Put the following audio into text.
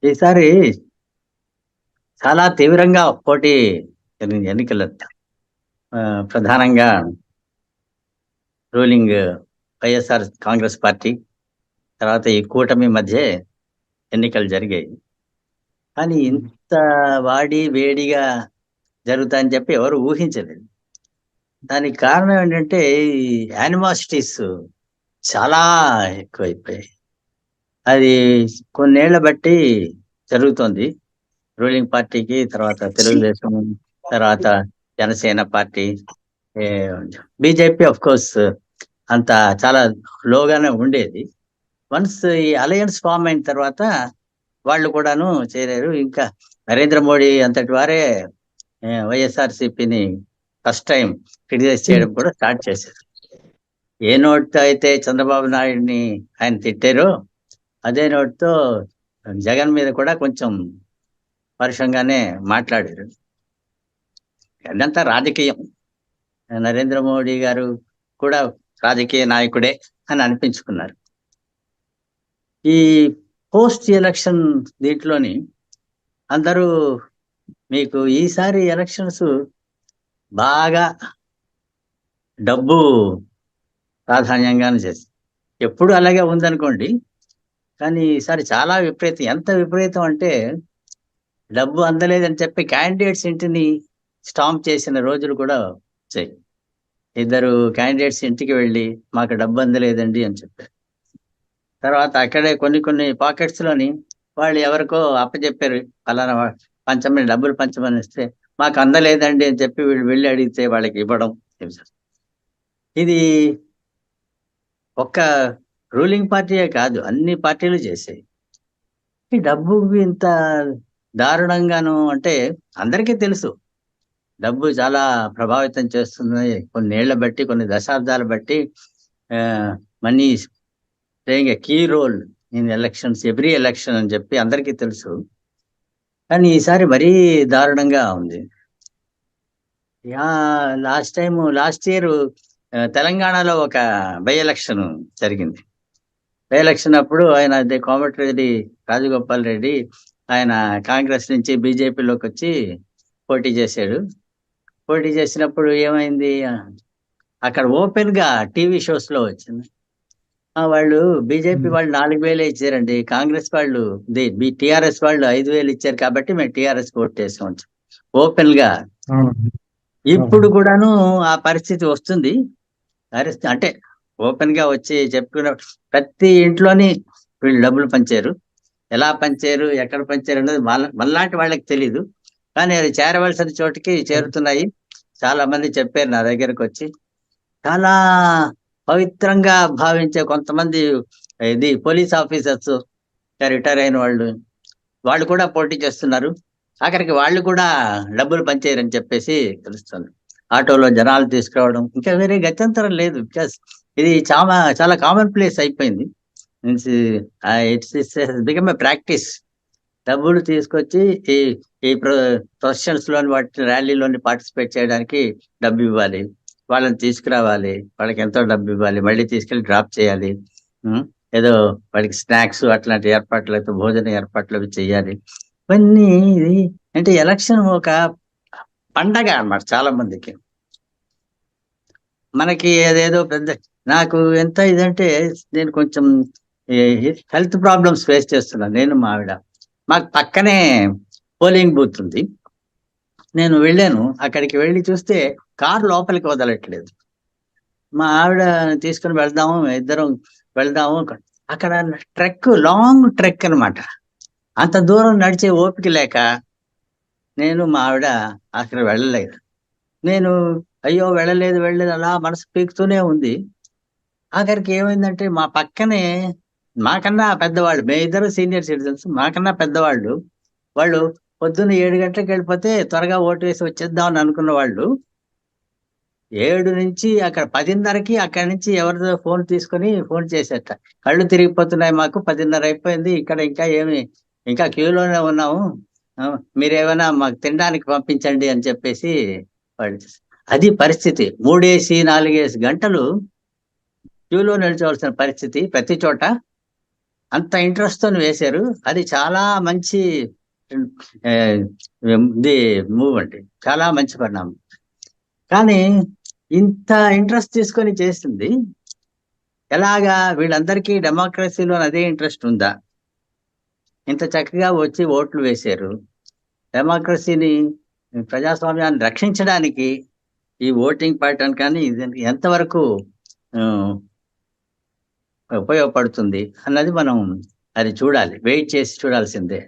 ఈసారి చాలా తీవ్రంగా పోటీ జరిగింది ఎన్నికలు. ఆ, ప్రధానంగా రూలింగ్ వైఎస్ఆర్ కాంగ్రెస్ పార్టీ, తర్వాత ఈ కూటమి మధ్య ఎన్నికలు జరిగాయి. కానీ ఇంత వాడి వేడిగా జరుగుతాయని చెప్పి ఎవరు ఊహించలేదు. దానికి కారణం ఏంటంటే ఈ యానిమాసిటీస్ చాలా ఎక్కువైపోయాయి. అది కొన్నేళ్ల బట్టి జరుగుతోంది. రూలింగ్ పార్టీకి, తర్వాత తెలుగుదేశం, తర్వాత Janasena party, BJP of course అంత చాలా లోగానే ఉండేది. వన్స్ ఈ అలయన్స్ ఫామ్ అయిన తర్వాత వాళ్ళు కూడాను చేరారు. ఇంకా నరేంద్ర మోడీ అంతటి వారే వైఎస్ఆర్సీపీని ఫస్ట్ టైం క్రిటిసైజ్ చేయడం కూడా స్టార్ట్ చేశారు. ఏ నోట్తో అయితే చంద్రబాబు నాయుడిని ఆయన తిట్టారో అదే నోట్తో జగన్ మీద కూడా కొంచెం పరుషంగానే మాట్లాడారు. అదంతా రాజకీయం. నరేంద్ర మోడీ గారు కూడా రాజకీయ నాయకుడే అని అనిపించుకున్నారు. ఈ పోస్ట్ ఎలక్షన్ దీంట్లోని అందరూ మీకు ఈసారి ఎలక్షన్స్ బాగా డబ్బు ప్రాధాన్యంగానే చేస్తారు. ఎప్పుడు అలాగే ఉందనుకోండి, కానీ ఈసారి చాలా విపరీతం. ఎంత విపరీతం అంటే డబ్బు అందలేదని చెప్పి క్యాండిడేట్స్ ఇంటిని స్టాంప్ చేసిన రోజులు కూడా వచ్చాయి. ఇద్దరు క్యాండిడేట్స్ ఇంటికి వెళ్ళి మాకు డబ్బు అందలేదండి అని చెప్పారు. తర్వాత అక్కడే కొన్ని పాకెట్స్ లోని వాళ్ళు ఎవరికో అప్పచెప్పారు, ఫలానా పంచమని, డబ్బులు పంచమని ఇస్తే మాకు అందలేదండి అని చెప్పి వీళ్ళు వెళ్ళి అడిగితే వాళ్ళకి ఇవ్వడం. ఇది ఒక్క రూలింగ్ పార్టీయే కాదు, అన్ని పార్టీలు చేసాయి. ఈ డబ్బు ఇంత దారుణంగాను అంటే అందరికీ తెలుసు డబ్బు చాలా ప్రభావితం చేస్తుంది. కొన్నేళ్ల బట్టి, కొన్ని దశాబ్దాల బట్టి money playing a key role in elections, every election అని చెప్పి అందరికీ తెలుసు. కానీ ఈసారి మరీ దారుణంగా ఉంది. లాస్ట్ ఇయర్ తెలంగాణలో ఒక బై ఎలక్షన్ జరిగింది. బై ఎలక్షన్ అప్పుడు ఆయన కోమటిరెడ్డి రాజగోపాల్ రెడ్డి ఆయన కాంగ్రెస్ నుంచి బీజేపీలోకి వచ్చి పోటీ చేశాడు. పోటీ చేసినప్పుడు ఏమైంది, అక్కడ ఓపెన్ గా టీవీ షోస్ లో వచ్చింది. వాళ్ళు బీజేపీ వాళ్ళు 4,000 ఇచ్చారండి, కాంగ్రెస్ వాళ్ళు టిఆర్ఎస్ వాళ్ళు 5,000 ఇచ్చారు కాబట్టి మేము టిఆర్ఎస్ ఓట్ చేసాం ఓపెన్ గా. ఇప్పుడు కూడాను ఆ పరిస్థితి వస్తుంది. అంటే ఓపెన్ గా వచ్చి చెప్పుకున్న ప్రతి ఇంట్లోని వీళ్ళు డబ్బులు పంచారు. ఎలా పంచారు, ఎక్కడ పంచారు అన్నది మనలాంటి వాళ్ళకి తెలీదు, కానీ అది చేరవలసిన చోటికి చేరుతున్నాయి. చాలా మంది చెప్పారు నా దగ్గరకు వచ్చి. చాలా పవిత్రంగా భావించే కొంతమంది ఇది పోలీస్ ఆఫీసర్స్, రిటైర్ అయిన వాళ్ళు కూడా పోటీ చేస్తున్నారు. ఆఖరికి వాళ్ళు కూడా డబ్బులు పంచేయరని చెప్పేసి తెలుస్తుంది. ఆటోలో జనాలు తీసుకురావడం, ఇంకా వేరే గత్యంతరం లేదు. బికాస్ ఇది చాలా చాలా కామన్ ప్లేస్ అయిపోయింది. Means it's become a practice. డబ్బులు తీసుకొచ్చి ఈ ఈ ప్రొసెషన్స్ లోని వాటి ర్యాలీలోని పార్టిసిపేట్ చేయడానికి డబ్బు ఇవ్వాలి, వాళ్ళని తీసుకురావాలి, వాళ్ళకి ఎంతో డబ్బు ఇవ్వాలి, మళ్ళీ తీసుకెళ్లి డ్రాప్ చేయాలి, ఏదో వాళ్ళకి స్నాక్స్ అట్లాంటి ఏర్పాట్లు అయితే భోజన ఏర్పాట్లు అవి చేయాలి. ఇవన్నీ అంటే ఎలక్షన్ ఒక పండగ అన్నమాట చాలా మందికి. మనకి అదేదో పెద్ద, నాకు ఎంత ఇదంటే నేను కొంచెం హెల్త్ ప్రాబ్లమ్స్ ఫేస్ చేస్తున్నాను. నేను మా ఆవిడ, మాకు పక్కనే పోలింగ్ బూత్ ఉంది. నేను వెళ్ళాను, అక్కడికి వెళ్ళి చూస్తే కారు లోపలికి వదలట్లేదు. మా ఆవిడ తీసుకుని వెళ్దాము, ఇద్దరం వెళ్దాము. అక్కడ ట్రెక్, లాంగ్ ట్రెక్ అనమాట. అంత దూరం నడిచే ఓపిక లేక నేను మా ఆవిడ అక్కడ వెళ్ళలేదు. నేను అయ్యో వెళ్ళలేదు అలా మనసు పీకుతూనే ఉంది. ఆఖరికి ఏమైందంటే మా పక్కనే మాకన్నా పెద్దవాళ్ళు, మేమిద్దరు సీనియర్ సిటిజన్స్, మాకన్నా పెద్దవాళ్ళు, వాళ్ళు పొద్దున్న 7 గంటలకు వెళ్ళిపోతే త్వరగా ఓటు వేసి వచ్చేద్దాం అని అనుకున్న వాళ్ళు 7 నుంచి అక్కడ 10:30కి అక్కడి నుంచి ఎవరిదో ఫోన్ తీసుకొని ఫోన్ చేసేట, కళ్ళు తిరిగిపోతున్నాయి మాకు, 10:30 అయిపోయింది, ఇక్కడ ఇంకా క్యూలోనే ఉన్నాము, మీరేమైనా మాకు తినడానికి పంపించండి అని చెప్పేసి వాళ్ళు. అది పరిస్థితి. 3-4 గంటలు క్యూలో నిల్చోవలసిన పరిస్థితి ప్రతి చోట. అంత ఇంట్రెస్ట్ తో వేశారు. అది చాలా మంచి ఆ, ఇది మూవ్ అండి, చాలా మంచి పరిణామం. కానీ ఇంత ఇంట్రెస్ట్ తీసుకొని చేస్తుంది ఎలాగా? వీళ్ళందరికీ డెమోక్రసీలో అదే ఇంట్రెస్ట్ ఉందా? ఇంత చక్కగా వచ్చి ఓట్లు వేశారు. డెమోక్రసీని, ప్రజాస్వామ్యాన్ని రక్షించడానికి ఈ ఓటింగ్ ప్యాటర్న్ కానీ ఇది ఎంతవరకు ఆ, ఉపయోగపడుతుంది అన్నది మనం అది చూడాలి, వెయిట్ చేసి చూడాల్సిందే.